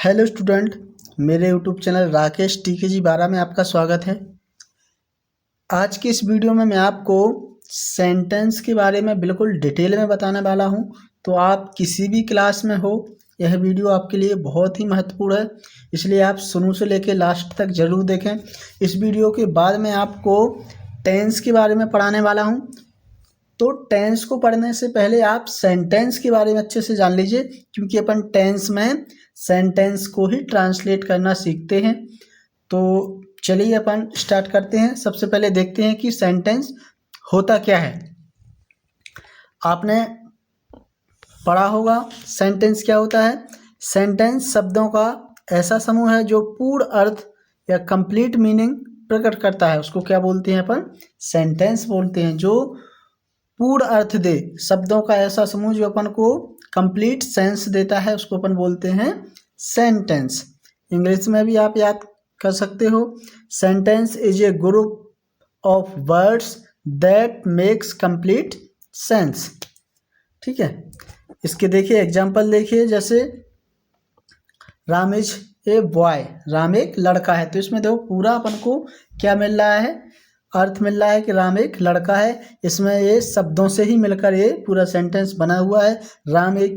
Hello student, मेरे YouTube channel Rakesh TKG 12 में आपका स्वागत है। आज की इस वीडियो में मैं आपको सेंटेंस के बारे में बिल्कुल डिटेल में बताने वाला हूं। तो आप किसी भी क्लास में हो, यह वीडियो आपके लिए बहुत ही महत्वपूर्ण है, इसलिए आप शुरू से लेकर लास्ट तक ज़रूर देखें। इस वीडियो के बाद मैं आपको टेंस के बारे में पढ़ाने वाला हूँ। तो टेंस को पढ़ने से पहले आप सेंटेंस के बारे में अच्छे से जान लीजिए, क्योंकि अपन टेंस में सेंटेंस को ही ट्रांसलेट करना सीखते हैं। तो चलिए अपन स्टार्ट करते हैं। सबसे पहले देखते हैं कि सेंटेंस होता क्या है। आपने पढ़ा होगा सेंटेंस क्या होता है। सेंटेंस शब्दों का ऐसा समूह है जो पूर्ण अर्थ या कंप्लीट मीनिंग प्रकट करता है, उसको क्या बोलते हैं अपन? सेंटेंस बोलते हैं। जो पूर्ण अर्थ दे, शब्दों का ऐसा समूह जो अपन को कंप्लीट सेंस देता है, उसको अपन बोलते हैं सेंटेंस। इंग्लिश में भी आप याद कर सकते हो, sentence is a group of words that makes complete sense. ठीक है, इसके देखिए एग्जाम्पल देखिए, जैसे Ram is a boy, Ram एक लड़का है। तो इसमें देखो पूरा अपन को क्या मिल रहा है, अर्थ मिल रहा है कि राम एक लड़का है। इसमें ये शब्दों से ही मिलकर ये पूरा सेंटेंस बना हुआ है। राम एक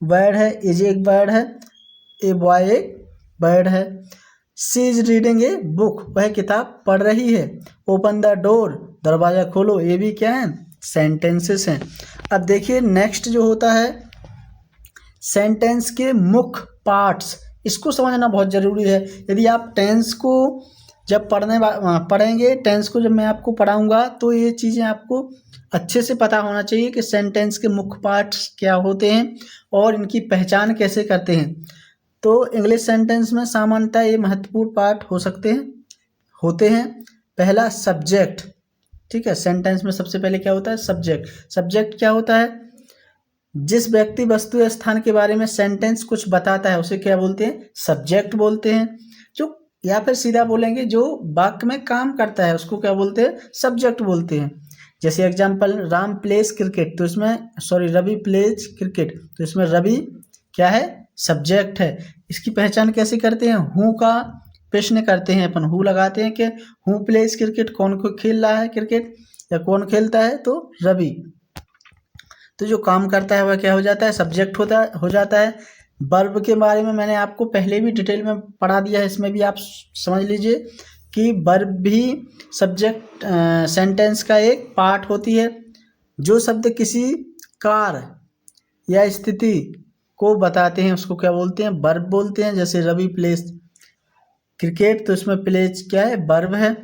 वर्ड है, इज एक वर्ड है, ए बॉय एक वर्ड है। सी इज रीडिंग ए बुक, वह किताब पढ़ रही है। ओपन द डोर, दरवाज़ा खोलो, ये भी क्या है? सेंटेंसेस हैं। अब देखिए नेक्स्ट जो होता है सेंटेंस के मुख्य पार्ट्स, इसको समझना बहुत ज़रूरी है। यदि आप टेंस को जब पढ़ेंगे, टेंस को जब मैं आपको पढ़ाऊंगा, तो ये चीज़ें आपको अच्छे से पता होना चाहिए कि सेंटेंस के मुख्य पार्ट्स क्या होते हैं और इनकी पहचान कैसे करते हैं। तो इंग्लिश सेंटेंस में सामान्यतः ये महत्वपूर्ण पार्ट होते हैं। पहला सब्जेक्ट। ठीक है, सेंटेंस में सबसे पहले क्या होता है? सब्जेक्ट। सब्जेक्ट क्या होता है? जिस व्यक्ति, वस्तु या स्थान के बारे में सेंटेंस कुछ बताता है, उसे क्या बोलते हैं? सब्जेक्ट बोलते हैं। जो या फिर सीधा बोलेंगे जो वाक्य में काम करता है, उसको क्या बोलते हैं? सब्जेक्ट बोलते हैं। जैसे एग्जांपल, राम प्लेज क्रिकेट, तो इसमें रवि प्लेज क्रिकेट, तो इसमें रवि क्या है? सब्जेक्ट है। इसकी पहचान कैसे करते हैं? हु का प्रश्न करते हैं अपन, हु लगाते हैं कि हु प्लेज क्रिकेट, कौन को खेल रहा है क्रिकेट या कौन खेलता है? तो रवि। तो जो काम करता है वह क्या हो जाता है? सब्जेक्ट हो जाता है। वर्ब के बारे में मैंने आपको पहले भी डिटेल में पढ़ा दिया है, इसमें भी आप समझ लीजिए कि वर्ब भी सब्जेक्ट सेंटेंस का एक पार्ट होती है। जो शब्द किसी कार्य या स्थिति को बताते हैं, उसको क्या बोलते हैं? वर्ब बोलते हैं। जैसे रवि प्लेज क्रिकेट, तो इसमें प्लेज क्या है? वर्ब है।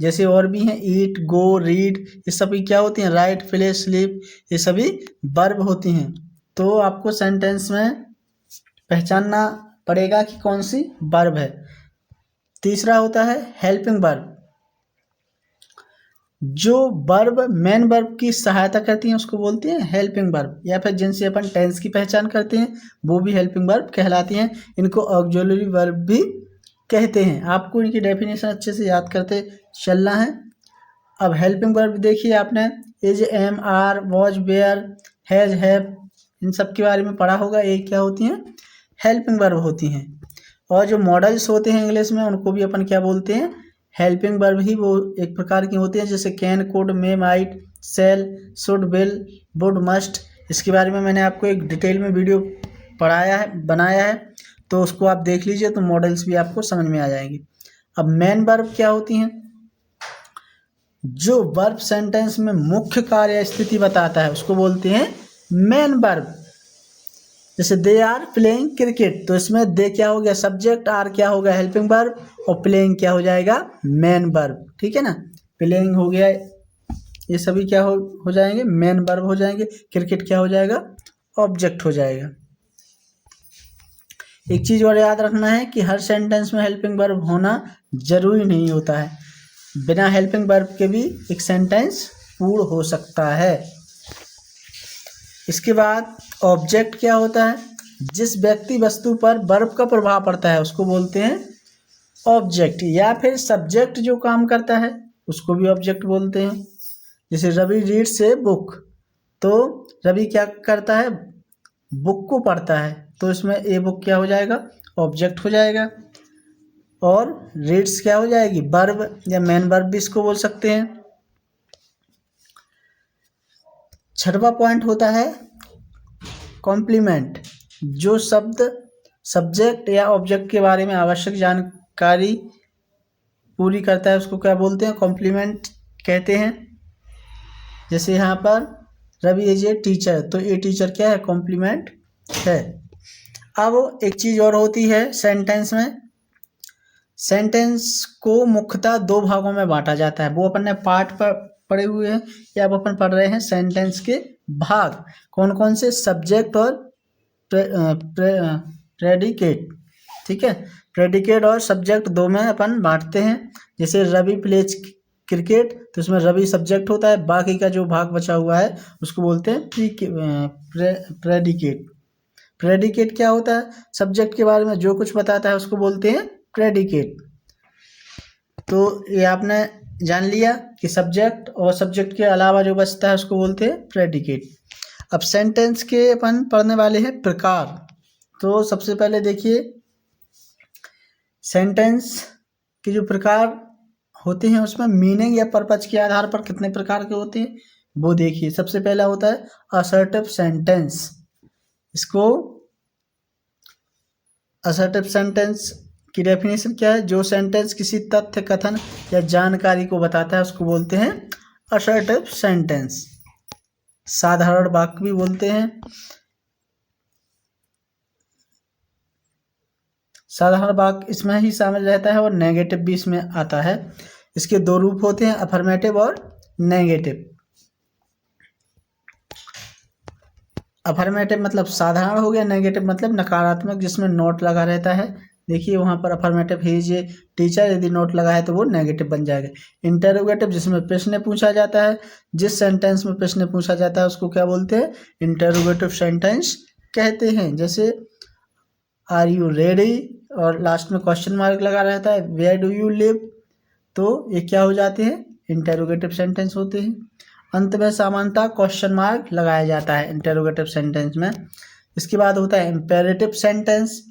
जैसे और भी हैं, ईट, गो, रीड, ये सभी क्या होती हैं? राइट, प्ले, स्लीप, ये सभी वर्ब होती हैं। तो आपको सेंटेंस में पहचानना पड़ेगा कि कौन सी वर्ब है। तीसरा होता है हेल्पिंग वर्ब। जो वर्ब मेन वर्ब की सहायता करती हैं, उसको बोलते हैं हेल्पिंग वर्ब, या फिर जिनसे अपन टेंस की पहचान करते हैं, वो भी हेल्पिंग वर्ब कहलाती हैं। इनको ऑक्सिलरी वर्ब भी कहते हैं। आपको इनकी डेफिनेशन अच्छे से याद करते चलना है। अब हेल्पिंग वर्ब देखिए, आपने is, am, are, was, were, has, have, इन सब के बारे में पढ़ा होगा। ये क्या होती हैं? हेल्पिंग वर्ब होती हैं। और जो मॉडल्स होते हैं इंग्लिश में, उनको भी अपन क्या बोलते हैं? हेल्पिंग वर्ब ही वो एक प्रकार की होती हैं। जैसे can, could, may, might, shall, should, will, would, must, इसके बारे में मैंने आपको एक डिटेल में वीडियो बनाया है, तो उसको आप देख लीजिए, तो मॉडल्स भी आपको समझ में आ जाएंगी। अब मेन वर्ब क्या होती हैं? जो वर्ब सेंटेंस में मुख्य कार्य या स्थिति बताता है, उसको बोलते हैं मेन वर्ब। जैसे दे आर प्लेइंग क्रिकेट, तो इसमें दे क्या हो गया? सब्जेक्ट, आर क्या हो गया? हेल्पिंग वर्ब, और प्लेइंग क्या हो जाएगा? Main verb. ठीक है ना, प्लेइंग हो गया, ये सभी क्या हो जाएंगे? मेन वर्ब हो जाएंगे। क्रिकेट क्या हो जाएगा? ऑब्जेक्ट हो जाएगा। एक चीज और याद रखना है कि हर सेंटेंस में हेल्पिंग वर्ब होना जरूरी नहीं होता है। बिना हेल्पिंग वर्ब के भी एक सेंटेंस पूर्ण हो सकता है। इसके बाद ऑब्जेक्ट क्या होता है? जिस व्यक्ति, वस्तु पर वर्ब का प्रभाव पड़ता है, उसको बोलते हैं ऑब्जेक्ट। या फिर सब्जेक्ट जो काम करता है, उसको भी ऑब्जेक्ट बोलते हैं। जैसे रवि रीड्स ए बुक, तो रवि क्या करता है? बुक को पढ़ता है। तो इसमें ए बुक क्या हो जाएगा, ऑब्जेक्ट हो जाएगा। और रीड्स क्या हो जाएगी, वर्ब या मेन वर्ब भी इसको बोल सकते हैं। छठवां पॉइंट होता है कॉम्प्लीमेंट। जो शब्द सब्जेक्ट या ऑब्जेक्ट के बारे में आवश्यक जानकारी पूरी करता है उसको क्या बोलते हैं, कॉम्प्लीमेंट कहते हैं। जैसे यहाँ पर रवि इज ए टीचर, तो ए टीचर क्या है, कॉम्प्लीमेंट है। अब एक चीज़ और होती है सेंटेंस में, सेंटेंस को मुख्यतः दो भागों में बांटा जाता है। वो अपन ने पार्ट पर पढ़े हुए हैं या अब अपन पढ़ रहे हैं सेंटेंस के भाग। कौन कौन से, सब्जेक्ट और प्रेडिकेट। ठीक है, प्रेडिकेट और सब्जेक्ट दो में अपन बांटते हैं। जैसे रवि प्लेज क्रिकेट, तो इसमें रवि सब्जेक्ट होता है, बाकी का जो भाग बचा हुआ है उसको बोलते हैं प्रेडिकेट। प्रेडिकेट क्या होता है, सब्जेक्ट के बारे में जो कुछ बताता है उसको बोलते हैं प्रेडिकेट। तो ये आपने जान लिया कि सब्जेक्ट और सब्जेक्ट के अलावा जो बचता है उसको बोलते हैं प्रेडिकेट। अब सेंटेंस के अपन पढ़ने वाले हैं प्रकार। तो सबसे पहले देखिए सेंटेंस के जो प्रकार होते हैं उसमें मीनिंग या पर्पज के आधार पर कितने प्रकार के होते हैं वो देखिए। सबसे पहला होता है असर्टिव सेंटेंस। इसको असर्टिव सेंटेंस की डेफिनेशन क्या है, जो सेंटेंस किसी तथ्य, कथन या जानकारी को बताता है उसको बोलते हैं असर्टिव सेंटेंस। साधारण वाक्य भी बोलते हैं। साधारण वाक्य इसमें ही शामिल रहता है और नेगेटिव भी इसमें आता है। इसके दो रूप होते हैं, अफर्मेटिव और नेगेटिव। अफर्मेटिव मतलब साधारण हो गया, नेगेटिव मतलब नकारात्मक जिसमें नोट लगा रहता है। देखिए वहाँ पर अफर्मेटिव ही जे टीचर, यदि नोट लगा है तो वो नेगेटिव बन जाएगा। इंटरोगेटिव जिसमें प्रश्न पूछा जाता है, जिस सेंटेंस में प्रश्न पूछा जाता है उसको क्या बोलते हैं, इंटरोगेटिव सेंटेंस कहते हैं। जैसे आर यू रेडी और लास्ट में क्वेश्चन मार्क लगा रहता है, वेयर डू यू लिव, तो ये क्या हो जाते हैं, इंटरोगेटिव सेंटेंस होते हैं। अंत में सामान्यतः क्वेश्चन मार्क लगाया जाता है इंटरोगेटिव सेंटेंस में। इसके बाद होता है इम्पेरेटिव सेंटेंस।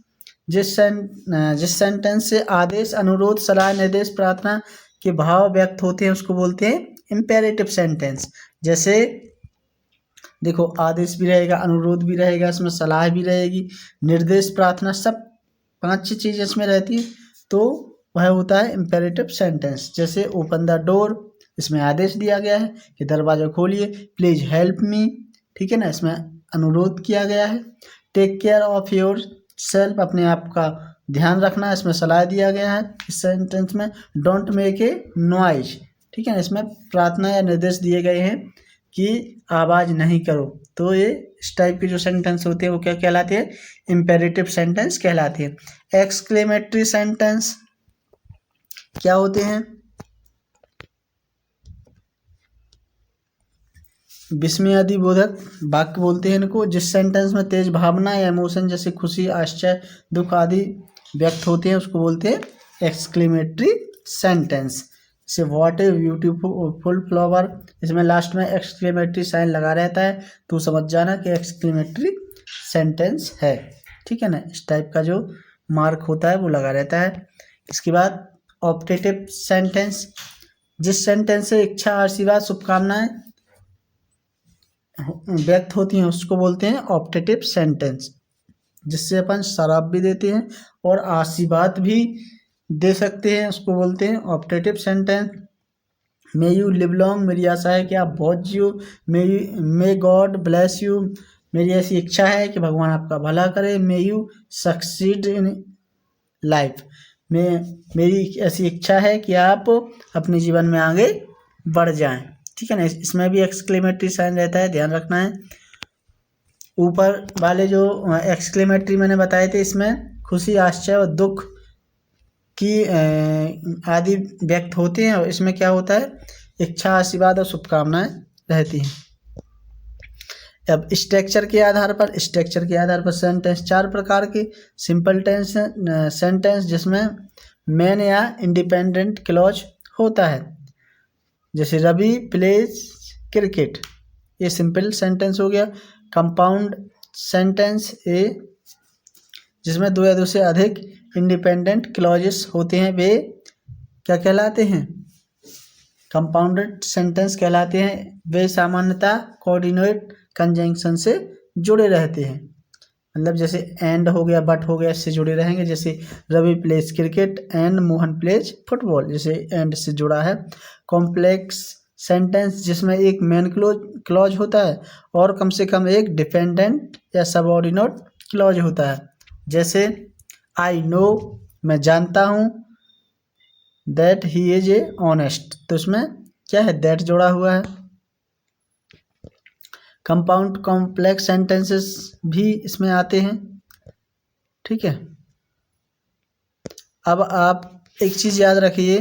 जिस सेंटेंस से आदेश, अनुरोध, सलाह, निर्देश, प्रार्थना के भाव व्यक्त होते हैं उसको बोलते हैं इम्पेरेटिव सेंटेंस। जैसे देखो आदेश भी रहेगा, अनुरोध भी रहेगा, इसमें सलाह भी रहेगी, निर्देश, प्रार्थना, सब 5 चीज़ इसमें रहती है, तो वह होता है इम्पेरेटिव सेंटेंस। जैसे ओपन द डोर, इसमें आदेश दिया गया है कि दरवाजा खोलिए। प्लीज हेल्प मी, ठीक है ना, इसमें अनुरोध किया गया है। Take care of yourself, अपने आप का ध्यान रखना, इसमें सलाह दिया गया है इस सेंटेंस में। डोंट मेक ए नॉइज, ठीक है ना, इसमें प्रार्थना या निर्देश दिए गए हैं कि आवाज़ नहीं करो। तो ये इस टाइप के जो सेंटेंस होते हैं वो क्या कहलाते हैं, इम्पेरेटिव सेंटेंस कहलाते हैं। एक्सक्लेमेटरी सेंटेंस क्या होते हैं, विस्मयादिबोधक वाक्य बोलते हैं इनको। जिस सेंटेंस में तेज भावना या इमोशन जैसे खुशी, आश्चर्य, दुख आदि व्यक्त होते हैं उसको बोलते हैं एक्सक्लेमेटरी सेंटेंस। जैसे व्हाट ए ब्यूटीफुल फ्लावर, इसमें लास्ट में एक्सक्लेमेटरी साइन लगा रहता है, तो समझ जाना कि एक्सक्लेमेटरी सेंटेंस है, ठीक है ना। इस टाइप का जो मार्क होता है वो लगा रहता है। इसके बाद ऑप्टेटिव सेंटेंस, जिस सेंटेंस से इच्छा, आशीर्वाद, शुभकामनाएं व्यक्त होती हैं उसको बोलते हैं ऑप्टेटिव सेंटेंस। जिससे अपन शराब भी देते हैं और आशीर्वाद भी दे सकते हैं उसको बोलते हैं optative sentence. May you live long, मेरी आशा है कि आप बहुत जियो। मे गॉड ब्लेस यू, मेरी ऐसी इच्छा है कि भगवान आपका भला करे। May you succeed in life, मेरी ऐसी इच्छा है कि आप अपने जीवन में आगे बढ़ जाएं, ठीक है ना। इसमें भी एक्सक्लेमेटरी साइन रहता है, ध्यान रखना है। ऊपर वाले जो एक्सक्लेमेटरी मैंने बताए थे इसमें खुशी, आश्चर्य और दुख की आदि व्यक्त होते हैं, और इसमें क्या होता है, इच्छा, आशीर्वाद और शुभकामनाएं रहती हैं। अब स्ट्रक्चर के आधार पर सेंटेंस 4 प्रकार के। सिंपल टेंस सेंटेंस जिसमें मेन या इंडिपेंडेंट क्लॉज होता है, जैसे रवि प्लेज क्रिकेट, ये सिंपल सेंटेंस हो गया। कंपाउंड सेंटेंस, ये जिसमें दो या दो से अधिक इंडिपेंडेंट क्लॉजेस होते हैं वे क्या कहलाते हैं? कंपाउंडेड सेंटेंस कहलाते हैं। वे सामान्यतः कोऑर्डिनेट कंजंक्शन से जुड़े रहते हैं। मतलब जैसे एंड हो गया, बट हो गया, इससे जुड़े रहेंगे। जैसे Ravi plays cricket and Mohan plays football, जैसे एंड से जुड़ा है। कॉम्प्लेक्स सेंटेंस जिसमें एक मेन क्लॉज होता है और कम से कम एक डिपेंडेंट या सबऑर्डिनेट क्लॉज होता है। जैसे आई नो, मैं जानता हूँ, that he is a honest, तो इसमें क्या है? दैट जोड़ा हुआ है। कंपाउंड कॉम्प्लेक्स सेंटेंसेस भी इसमें आते हैं। ठीक है, अब आप एक चीज़ याद रखिए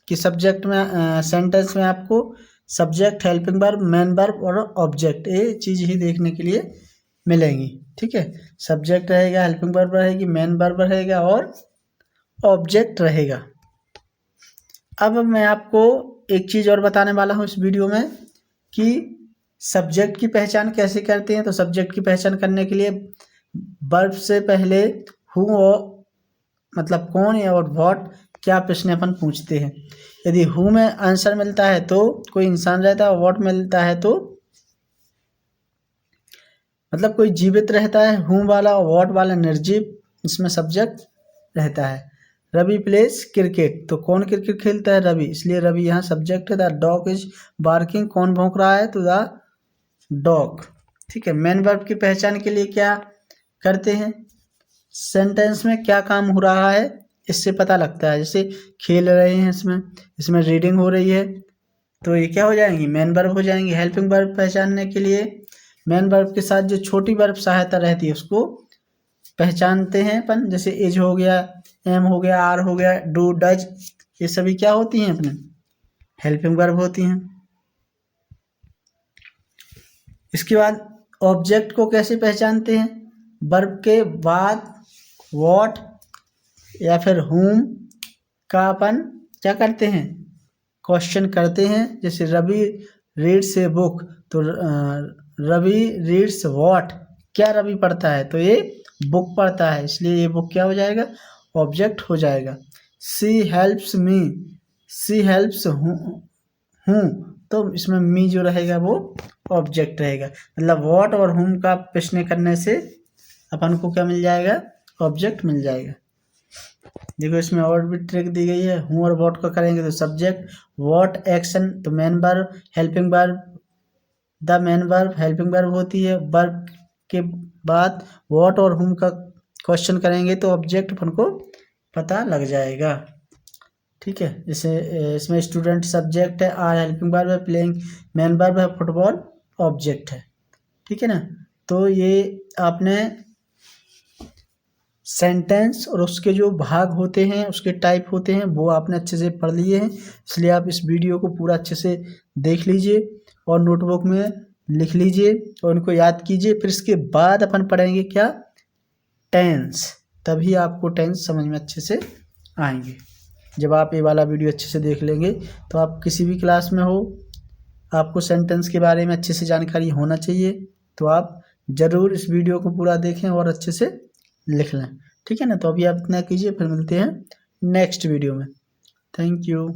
कि सब्जेक्ट में सेंटेंस में आपको subject, helping verb, main verb और ऑब्जेक्ट, ये चीज़ ही देखने के लिए मिलेंगी। ठीक है, सब्जेक्ट रहेगा, हेल्पिंग वर्ब रहेगी, मेन वर्ब रहेगा और ऑब्जेक्ट रहेगा। अब मैं आपको एक चीज़ और बताने वाला हूँ इस वीडियो में कि सब्जेक्ट की पहचान कैसे करते हैं। तो सब्जेक्ट की पहचान करने के लिए वर्ब से पहले हु और मतलब कौन और व्हाट क्या प्रश्न अपन पूछते हैं। यदि हु में आंसर मिलता है तो कोई इंसान रहता है, और व्हाट मिलता है तो मतलब कोई जीवित रहता है। हु वाला और व्हाट वाला निर्जीव, इसमें सब्जेक्ट रहता है। रवि प्लेज क्रिकेट, तो कौन क्रिकेट खेलता है? रवि, इसलिए रवि यहाँ सब्जेक्ट है। द डॉग इज बार्किंग, कौन भौंक रहा है? तो द डॉग। ठीक है, मेन वर्ब की पहचान के लिए क्या करते हैं? सेंटेंस में क्या काम हो रहा है इससे पता लगता है। जैसे खेल रहे हैं, इसमें रीडिंग हो रही है, तो ये क्या हो जाएंगी? मेन वर्ब हो जाएंगी। हेल्पिंग वर्ब पहचानने के लिए मेन वर्ब के साथ जो छोटी वर्ब सहायता रहती है उसको पहचानते हैं अपन। जैसे इज हो गया, एम हो गया, आर हो गया, डू, डज, ये सभी क्या होती हैं? अपने हेल्पिंग वर्ब होती हैं। इसके बाद ऑब्जेक्ट को कैसे पहचानते हैं? वर्ब के बाद व्हाट या फिर whom का अपन क्या करते हैं? क्वेश्चन करते हैं। जैसे रवि रीड्स ए बुक, तो रवि रीड्स व्हाट, क्या रवि पढ़ता है? तो ये बुक पढ़ता है, इसलिए ये बुक क्या हो जाएगा? ऑब्जेक्ट हो जाएगा। सी हेल्प्स मी, सी हेल्प्स हूँ, तो इसमें मी जो रहेगा वो ऑब्जेक्ट रहेगा। मतलब व्हाट और whom का प्रश्न करने से अपन को क्या मिल जाएगा? ऑब्जेक्ट मिल जाएगा। देखो इसमें और भी ट्रिक दी गई है। हूँ और व्हाट का करेंगे तो सब्जेक्ट, व्हाट एक्शन तो main verb, helping verb the main verb, helping verb होती है। वर्ब के बाद व्हाट और whom का क्वेश्चन करेंगे तो ऑब्जेक्ट अपन को पता लग जाएगा। ठीक है, जैसे इसमें स्टूडेंट सब्जेक्ट है, आर हेल्पिंग वर्ब है, प्लेइंग मेन वर्ब है, फुटबॉल ऑब्जेक्ट है। ठीक है ना, तो ये आपने सेंटेंस और उसके जो भाग होते हैं, उसके टाइप होते हैं, वो आपने अच्छे से पढ़ लिए हैं। इसलिए आप इस वीडियो को पूरा अच्छे से देख लीजिए और नोटबुक में लिख लीजिए और उनको याद कीजिए। फिर इसके बाद अपन पढ़ेंगे क्या? टेंस। तभी आपको टेंस समझ में अच्छे से आएंगे। जब आप ये वाला वीडियो अच्छे से देख लेंगे तो आप किसी भी क्लास में हो, आपको सेंटेंस के बारे में अच्छे से जानकारी होना चाहिए, तो आप ज़रूर इस वीडियो को पूरा देखें और अच्छे से लिख लें। ठीक है ना, तो अभी आप इतना कीजिए, फिर मिलते हैं नेक्स्ट वीडियो में। Thank you.